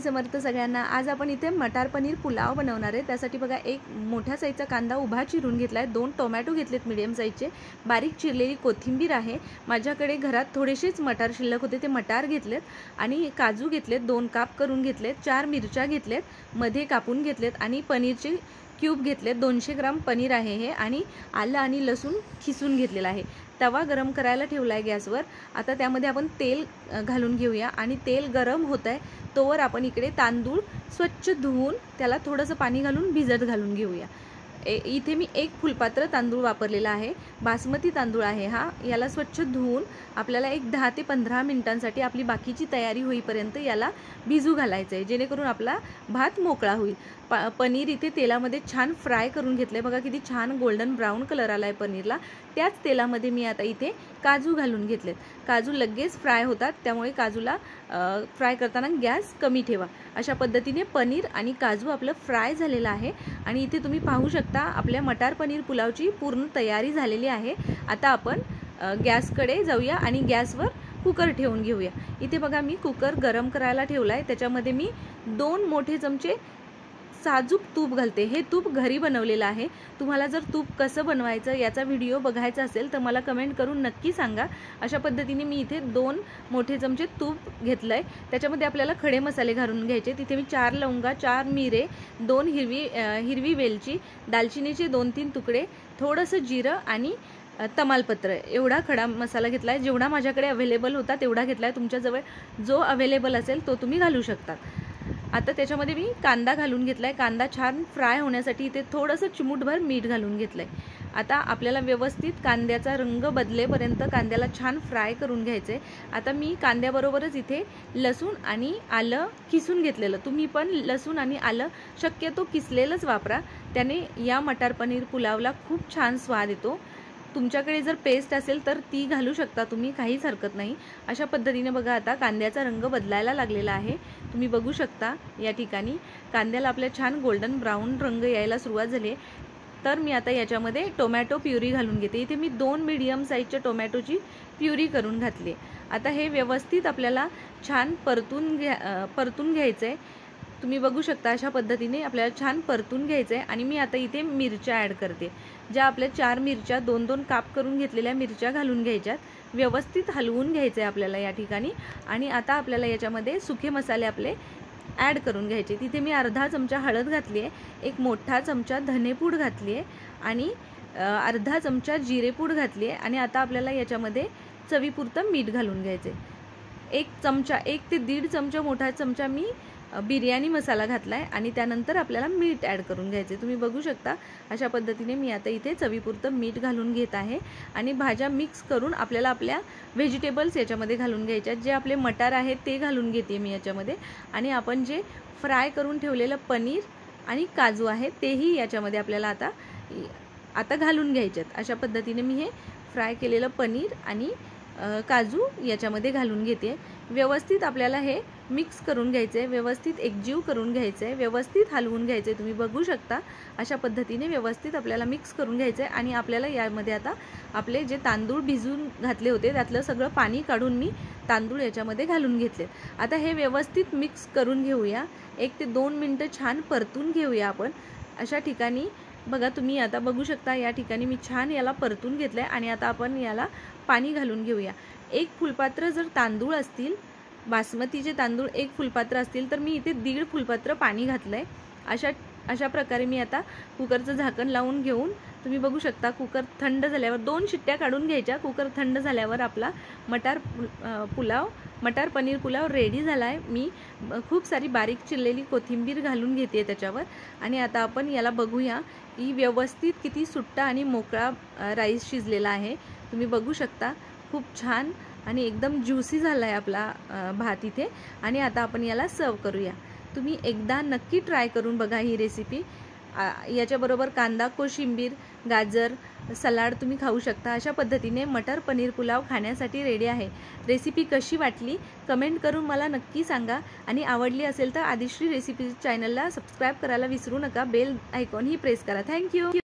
समर्थ सगळ्यांना। आज आपण इथे मटार पनीर पुलाव बनवणार आहे। त्यासाठी बघा एक मोठ्या साईजचा कांदा उभा चिरून घेतलाय, 2 टोमॅटो घेतलेत मीडियम साईजचे, बारीक चिरलेली कोथिंबीर आहे, माझ्याकडे घरात थोडेसेच मटार शिल्लक होते ते मटार घेतलेत आणि काजू घेतलेत 2 काप करून घेतलेत, 4 मिरच्या घेतलेत मध्ये कापून घेतलेत आणि पनीरचे क्यूब घेतले, 200 ग्राम पनीर आहे हे, आणि आलं आणि लसूण खिसून घेतलेला आहे। तवा गरम करायला ठेवला आहे गॅसवर। आता त्यामध्ये आपण तेल घालून घेऊया आणि तेल गरम होत आहे तोवर आपण इकडे तांदूळ स्वच्छ धुवून त्याला थोडंसं पाणी घालून भिजत घालून घेऊया। इथे मी 1 फुलपात्र तांदूळ वापरलेला आहे, बासमती तांदूळ आहे हा। याला स्वच्छ धुवून आपल्याला एक 10 ते 15 मिनिटांसाठी आपली बाकीची तयारी होईपर्यंत याला भिजू घालायचं आहे, जेणेकरून आपला भात मोकळा होईल। पनीर इथे तेलामध्ये छान फ्राय करून घेतलंय, बघा किती छान गोल्डन ब्राऊन कलर आलाय पनीरला। त्याच तेलामध्ये मी आता इथे काजू घालून घेतलेत। काजू लगेच फ्राय होतात, त्यामुळे काजूला फ्राय करताना गॅस कमी ठेवा। अशा पद्धतीने पनीर आणि काजू आपलं फ्राय झालेलं आहे आणि इथे तुम्ही पाहू शकता आपल्या मटार पनीर पुलावची पूर्ण तयारी झालेली आहे। आता आपण गॅसकडे जाऊया आणि गॅसवर कुकर ठेवून घेऊया। इथे बघा मी कुकर गरम करायला ठेवलाय, त्याच्यामध्ये मी 2 मोठे चमचे साजूक तूप घालते। हे तूप घरी बनवलेलं आहे। तुम्हाला जर तूप कसं बनवायचं याचा व्हिडिओ बघायचा असेल तर मला कमेंट करून नक्की सांगा। अशा पद्धतीने मी इथे 2 मोठे चमचे तूप घेतलंय, त्याच्यामध्ये आपल्याला खडे मसाले घालून घ्यायचे। तिथे मी 4 लवंगा, 4 मिरे, 2 हिरवी वेलची, दालचिनीचे 2-3 तुकडे, थोडंसं जिरं आणि तमालपत्र एवढा खडा मसाला घेतलाय। जेवढा माझ्याकडे अवेलेबल होता तेवढा घेतलाय, तुमच्याजवळ जो अवेलेबल असेल तो तुम्ही घालू शकता। आता त्याच्यामध्ये मी कांदा घालून घेतलाय, कांदा छान फ्राय होण्यासाठी इथे थोडंसं चिमूटभर मीठ घालून घेतलंय। आता आपल्याला व्यवस्थित कांद्याचा रंग बदलेपर्यंत कांद्याला छान फ्राय करून घ्यायचे। आता मी कांद्याबरोबरच इथे लसूण आणि आलं किसून घेतलेलं, तुम्ही पण लसूण आणि आलं शक्यतो किसलेलंच वापरा, त्याने या मटार पनीर पुलावला खूप छान स्वाद येतो। तुमच्याकडे जर पेस्ट असेल तर ती घालू शकता तुम्ही, काहीच हरकत नाही। अशा पद्धतीने बघा आता कांद्याचा रंग बदलायला लागलेला आहे, तुम्ही बघू शकता या ठिकाणी कांद्याला आपल्या छान गोल्डन ब्राऊन रंग यायला सुरुवात झाली आहे। तर मी आता याच्यामध्ये टोमॅटो प्युरी घालून घेते। इथे मी 2 मीडियम साईजच्या टोमॅटोची प्युरी करून घातली। आता हे व्यवस्थित आपल्याला छान परतून घ्यायचं आहे। तुम्ही बघू शकता अशा पद्धतीने आपल्याला छान परतून घ्यायचं आहे। आणि मी आता इथे मिरच्या ॲड करते, ज्या आपल्या 4 मिरच्या 2-2 काप करून घेतलेल्या मिरच्या घालून घ्यायच्यात, व्यवस्थित हलवून घ्यायचं आहे आपल्याला या ठिकाणी। आणि आता आपल्याला याच्यामध्ये सुके मसाले आपले ॲड करून घ्यायचे। तिथे मी अर्धा चमचा हळद घातली आहे, 1 मोठा चमचा धनेपूड घातली आहे आणि अर्धा चमचा जिरेपूड घातली आहे। आणि आता आपल्याला याच्यामध्ये चवीपुरतं मीठ घालून घ्यायचं आहे। 1 ते 1.5 चमचा मोठा चमचा मी बिर्याणी मसाला घातलाय आणि त्यानंतर आपल्याला मीठ ॲड करून घ्यायचे। तुम्ही बघू शकता अशा पद्धतीने मी आता इथे चवीपुरतं मीठ घालून घेत आहे आणि भाज्या मिक्स करून आपल्याला आपल्या व्हेजिटेबल्स याच्यामध्ये घालून घ्यायच्या। जे आपले मटार आहेत ते घालून घेते मी याच्यामध्ये, आणि आपण जे फ्राय करून ठेवलेलं पनीर आणि काजू आहे तेही याच्यामध्ये आपल्याला आता घालून घ्यायच्यात। अशा पद्धतीने मी हे फ्राय केलेलं पनीर आणि काजू याच्यामध्ये घालून घेते। व्यवस्थित आपल्याला हे मिक्स करून घ्यायचं आहे, व्यवस्थित एकजीव करून घ्यायचं आहे, व्यवस्थित हलवून घ्यायचं आहे। तुम्ही बघू शकता अशा पद्धतीने व्यवस्थित आपल्याला मिक्स करून घ्यायचं आहे। आणि आपल्याला यामध्ये आता आपले जे तांदूळ भिजून घातले होते त्यातलं सगळं पाणी काढून मी तांदूळ याच्यामध्ये घालून घेतले। आता हे व्यवस्थित मिक्स करून घेऊया, 1 ते 2 मिनिटं छान परतून घेऊया आपण। अशा ठिकाणी बघा तुम्ही आता बघू शकता या ठिकाणी मी छान याला परतून घेतलंय आणि आता आपण याला पाणी घालून घेऊया। 1 फुलपात्र जर तांदूळ असतील, बासमतीचे तांदूळ 1 फुलपात्र असतील तर मी इथे 1.5 फुलपात्र पाणी घातलंय। अशा प्रकारे मी आता कुकरचं झाकण लावून घेऊन, तुम्ही बघू शकता कुकर थंड झाल्यावर 2 शिट्ट्या काढून घ्यायच्या। कुकर थंड झाल्यावर आपला मटार पनीर पुलाव रेडी झाला आहे। मी खूप सारी बारीक चिरलेली कोथिंबीर घालून घेते त्याच्यावर। आणि आता आपण याला बघूया की व्यवस्थित किती सुट्टा आणि मोकळा राईस शिजलेला आहे। तुम्ही बघू शकता खूप छान आणि एकदम ज्युसी झाला आहे आपला भात इथे। आणि आता आपण याला सर्व करूया। तुम्ही एकदा नक्की ट्राय करून बघा ही रेसिपी। याच्याबरोबर कांदा, कोशिंबीर, गाजर सलाड तुम्ही खाऊ शकता। अशा पद्धतीने मटार पनीर पुलाव खाण्यासाठी रेडी आहे। रेसिपी कशी वाटली कमेंट करून मला नक्की सांगा, आणि आवडली असेल तर आदिश्री रेसिपी चॅनलला सबस्क्राईब करायला विसरू नका, बेल आयकॉन ही प्रेस करा। थँक्यू।